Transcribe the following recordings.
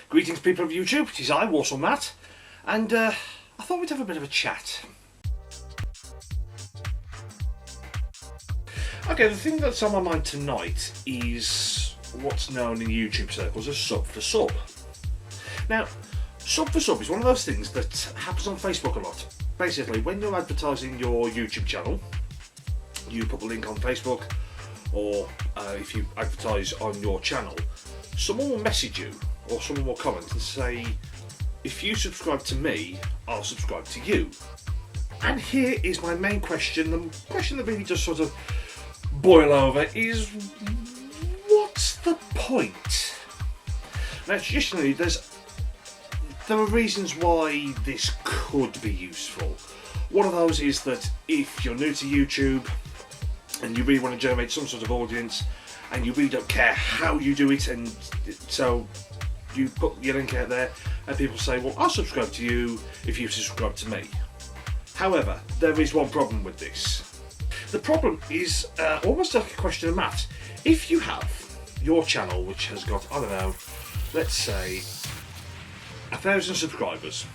Greetings people of YouTube, it is I, walsallmatt, and I thought we'd have a bit of a chat. Okay, the thing that's on my mind tonight is what's known in YouTube circles as sub for sub. Now, sub for sub is one of those things that happens on Facebook a lot. Basically, when you're advertising your YouTube channel, you put the link on Facebook, or if you advertise on your channel, someone will message you or someone will comment and say, if you subscribe to me, I'll subscribe to you. And here is my main question, the question that really just sort of boil over is, what's the point? Now traditionally there are reasons why this could be useful. One of those is that if you're new to YouTube and you really want to generate some sort of audience and you really don't care how you do it, and so you put your link out there and people say, well, I'll subscribe to you if you subscribe to me. However, there is one problem with this. The problem is almost like a question of maths. If you have your channel which has got, I don't know, let's say 1,000 subscribers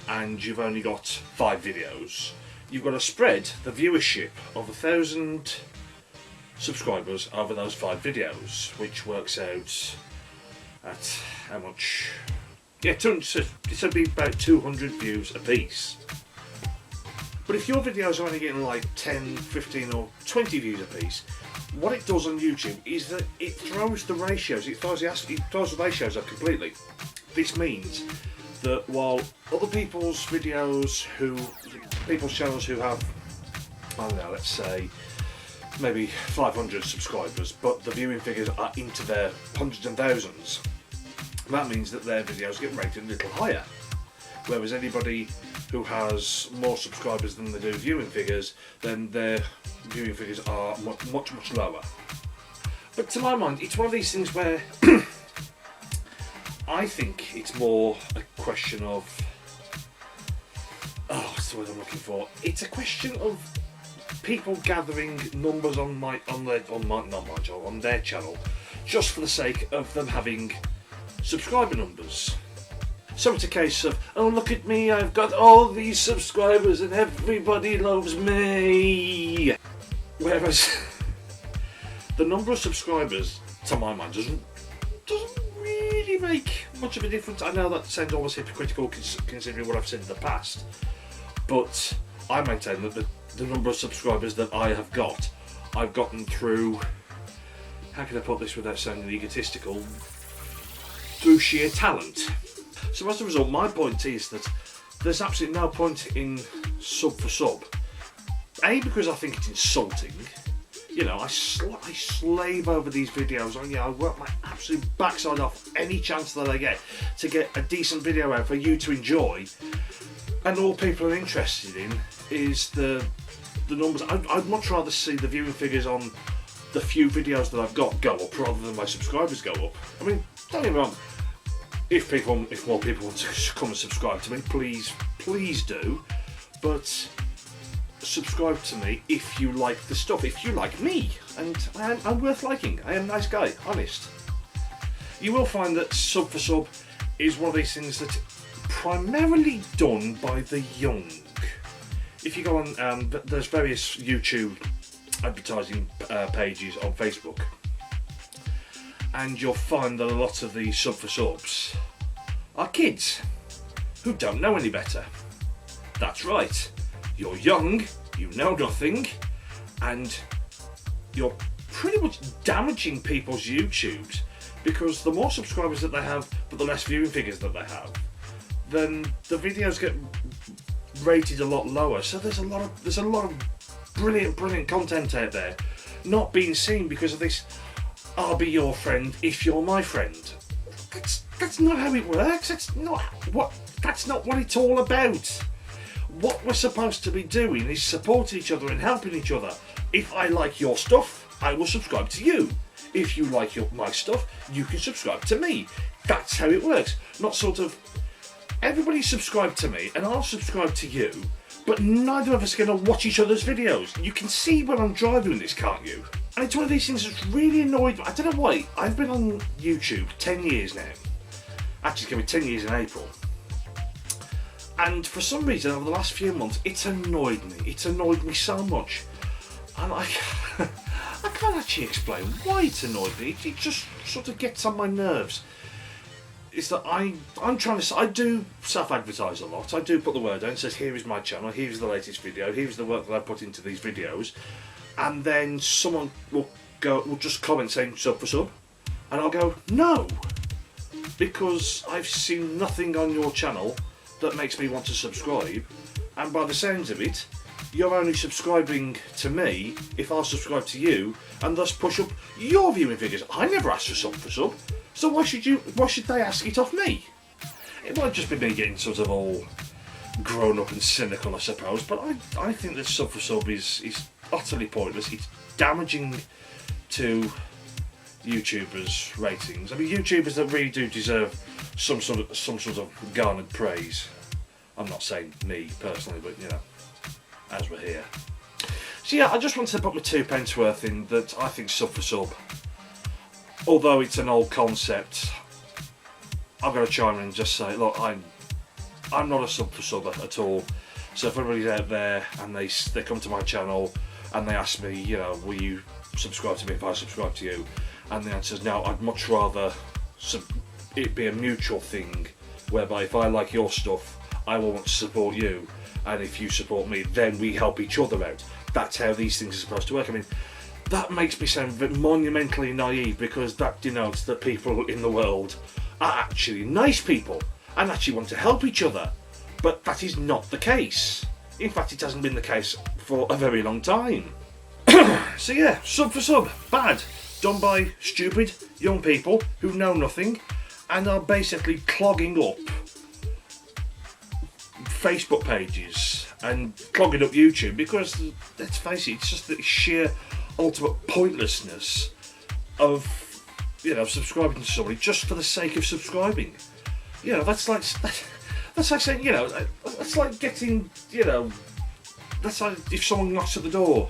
and you've only got 5 videos, you've got to spread the viewership of 1,000 subscribers over those 5 videos, which works out at how much? Yeah, it's be about 200 views a piece. But if your videos are only getting like 10, 15 or 20 views a piece, what it does on YouTube is that it throws the ratios, it throws the ratios up completely. This means that while other people's channels who have, I don't know, let's say maybe 500 subscribers, but the viewing figures are into their hundreds and thousands, that means that their videos get rated a little higher. Whereas anybody who has more subscribers than they do viewing figures, then their viewing figures are much lower. But to my mind, it's one of these things where I think it's more a question of, what's the word I'm looking for? It's a question of people gathering numbers on their channel, just for the sake of them having subscriber numbers. So it's a case of, oh look at me, I've got all these subscribers and everybody loves me. Whereas the number of subscribers, to my mind, doesn't really make much of a difference. I know that sounds almost hypocritical considering what I've said in the past, but I maintain that the number of subscribers that I have got, I've gotten through, how can I put this without sounding egotistical, through sheer talent. So as a result, my point is that there's absolutely no point in sub for sub. A, because I think it's insulting. You know, I slave over these videos. I work my absolute backside off any chance that I get to get a decent video out for you to enjoy. And all people are interested in is the numbers. I'd much rather see the viewing figures on the few videos that I've got go up rather than my subscribers go up. I mean, don't get me wrong. If more people want to come and subscribe to me, please do. But subscribe to me if you like the stuff, if you like me, and I'm worth liking. I am a nice guy, honest. You will find that sub for sub is one of these things that's primarily done by the young. If you go on, there's various YouTube advertising pages on Facebook, and you'll find that a lot of these sub for subs are kids who don't know any better. That's right, you're young, you know nothing, and you're pretty much damaging people's YouTubes, because the more subscribers that they have but the less viewing figures that they have, then the videos get rated a lot lower. So there's a lot of brilliant content out there not being seen because of this, I'll be your friend if you're my friend. That's not how it works. That's not what it's all about. What we're supposed to be doing is supporting each other and helping each other. If I like your stuff, I will subscribe to you. If you like my stuff, you can subscribe to me. That's how it works. Not sort of, everybody subscribe to me and I'll subscribe to you, but neither of us are going to watch each other's videos. You can see when I'm driving this, can't you? And it's one of these things that's really annoyed me. I don't know why. I've been on YouTube 10 years now. Actually, it's going to be 10 years in April. And for some reason, over the last few months, it's annoyed me. It's annoyed me so much. And I can't actually explain why it's annoyed me. It just sort of gets on my nerves. It's that I'm trying to... I do self-advertise a lot. I do put the word out and says, here is my channel, here's the latest video, here's the work that I put into these videos. And then someone will just comment saying sub for sub. And I'll go, no. Because I've seen nothing on your channel that makes me want to subscribe. And by the sounds of it, you're only subscribing to me if I subscribe to you and thus push up your viewing figures. I never asked for sub, so why should they ask it off me? It might just be me getting sort of all grown up and cynical, I suppose, but I think that sub for sub is utterly pointless. It's damaging to YouTubers' ratings. I mean, YouTubers that really do deserve some sort of garnered praise. I'm not saying me personally, but you know, as we're here. So yeah, I just wanted to put my 2 pence worth in that I think sub for sub, although it's an old concept, I've got to chime in and just say, look, I'm not a sub for sub at all. So if everybody's out there and they come to my channel and they ask me, you know, will you subscribe to me if I subscribe to you? And the answer is no. I'd much rather it be a mutual thing, whereby if I like your stuff, I will want to support you, and if you support me, then we help each other out. That's how these things are supposed to work. I mean, that makes me sound monumentally naive, because that denotes that people in the world are actually nice people and actually want to help each other. But that is not the case. In fact, it hasn't been the case for a very long time. So yeah, sub for sub, bad. Done by stupid young people who know nothing and are basically clogging up Facebook pages and clogging up YouTube, because let's face it, it's just the sheer ultimate pointlessness of, you know, subscribing to somebody just for the sake of subscribing. You know, that's like saying, you know, that's like getting, you know, that's like if someone knocks at the door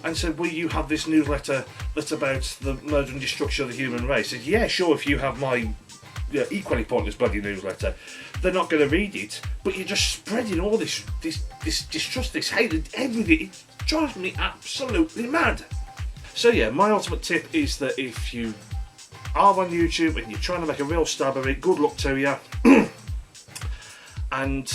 and said, will you have this newsletter that's about the murder and destruction of the human race? Said, yeah, sure, if you have my equally pointless bloody newsletter. They're not going to read it, but you're just spreading all this distrust, this hate, everything. It drives me absolutely mad. So yeah, my ultimate tip is that if you are on YouTube and you're trying to make a real stab of it, good luck to you. And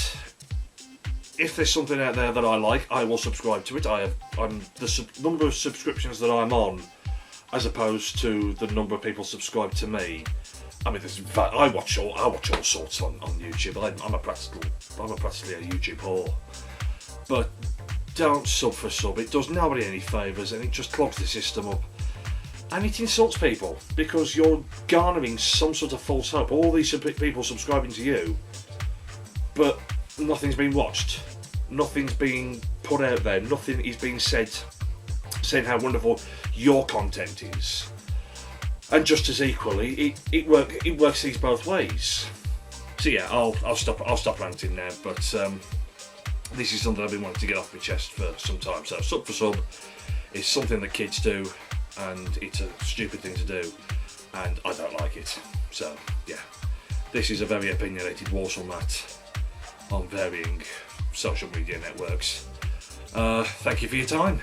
if there's something out there that I like, I will subscribe to it. I'm the number of subscriptions that I'm on, as opposed to the number of people subscribe to me. I mean, I watch all sorts on YouTube. I'm practically a YouTube whore. But don't sub for sub. It does nobody any favours, and it just clogs the system up. And it insults people, because you're garnering some sort of false hope. All these people subscribing to you, but nothing's been watched. Nothing's being put out there. Nothing is being said saying how wonderful your content is. And just as equally, it works these both ways. So yeah, I'll stop ranting now. But this is something I've been wanting to get off my chest for some time. So sub for sub is something that kids do, and it's a stupid thing to do, and I don't like it. So yeah, this is a very opinionated Walsall Matt on varying social media networks. Thank you for your time.